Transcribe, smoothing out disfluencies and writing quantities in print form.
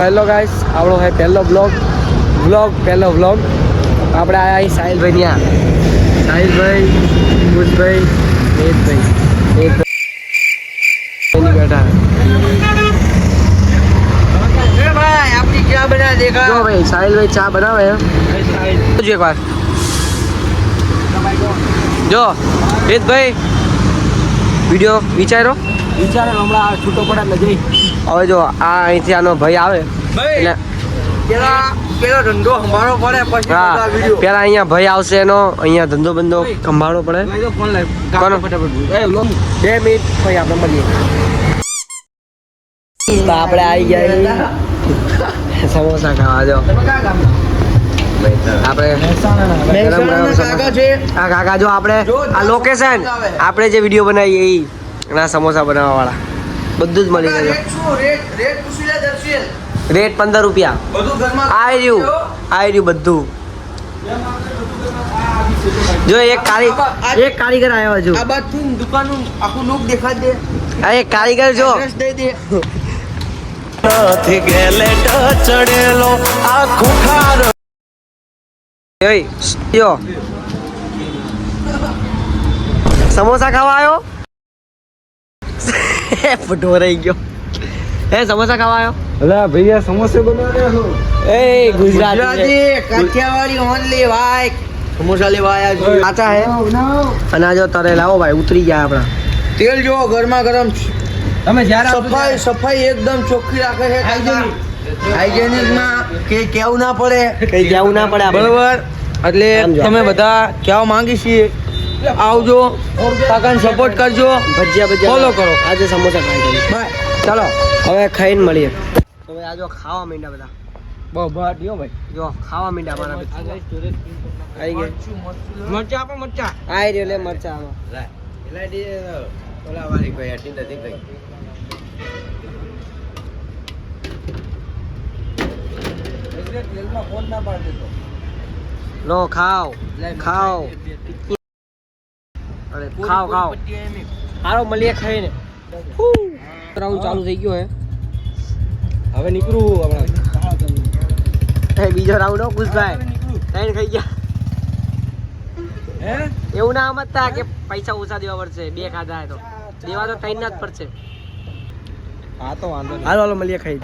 Hello guys, આપણો હે પહેલો વ્લોગ આપણે આયા અહીં સાહિલભાઈ ત્યાં સાહિલભાઈ, મુજભાઈ, હેતભાઈ બેઠા भाई आपकी क्या बना देखा જો ભાઈ સાહિલભાઈ ચા બનાવે જો એક વાર જો હેતભાઈ વિડીયો વિચારો હમણાં છૂટો પડે એટલે જઈ હવે જો આ અહીંથી આનો ભાઈ આવે એટલે પેલો ધંધો સંભાળવો પડે પછી હા પેલા અહીંયા ભાઈ આવશે એનો અહીંયા ધંધો બંધો સંભાળવો પડે ફોન લાવ કોનો? ફટાફટ 2 મિનિટ પછી આપણે મળીએ તો આપણે આવી ગયા સમોસા ખાવા જો આપણે આ કાકા જો આપણે આ લોકેશન આપણે જે વિડીયો બનાવીએ એ ના સમોસા બનાવવા વાળા બધું જ મળી જાય રેટ 15 રૂપિયા આ રહ્યું બધું જો એક કારીગર આવ્યો હજુ આ બાજુ દુકાનનું આખું લુક દેખાડ દે આ એક કારીગર જો એડ્રેસ દઈ દે નથી ગેલેટ ચડેલો આ ખુખાર જો સમોસા ખાવા આવ્યો ફટો રહી ગયો સમોસા ખાવા આવ્યો અલા ભૈયા સમોસે બનાવ્યા છો એ ગુજરાતી ગુજરાતી કાઠિયાવાડી ઓનલી ભાઈ સમોસા લેવા આયા છે કાચા હે અને આ જો તરે લાવો ભાઈ ઉતરી ગયા આપણા તેલ જો ગરમા ગરમ તમે જ્યારે સફાઈ એકદમ ચોખ્ખી રાખે છે હાઇજેનિક માં કે કેવું ના પડે કઈ જવું ના પડે આપણે બરોબર એટલે સમજો. તમે બધા કહેવા માંગી છીએ આવજો કાકાને સપોર્ટ કરજો ભજીયા ફોલો કરો આજે સમોસા ખાઈ બાય ચાલો હવે ખાઈને મળીએ તો ભાઈ આ જો ખાવા માંડ્યા બધા બહુ ભાટ્યો ભાઈ જો ખાવા માંડ્યા મારા બધા આવી ગયા મરચા આપો મરચા આઈ રહ્યો લે મરચા આમાં ઓલા વાળી કોઈ હટી નથી કઈ તેલમાં ફોન ના પાડ દેતો લો ખાઓ ખાઓ અરે ખાઓ ખાઓ હારો મળીએ ખાઈને રાઉન્ડ ચાલુ થઈ ગયો હે હવે નીકળું હમણાં બીજો રાઉન્ડ હો ખુશભાઈ ત્રણ ખાઈ ગયા હે એવું ના સમજતા કે પૈસા ઓછા દેવા પડશે 2 ખાધા તો દેવા તો 3 ના જ પડશે હા તો વાંધો નહીં હાલો હાલો મળીએ ખાઈ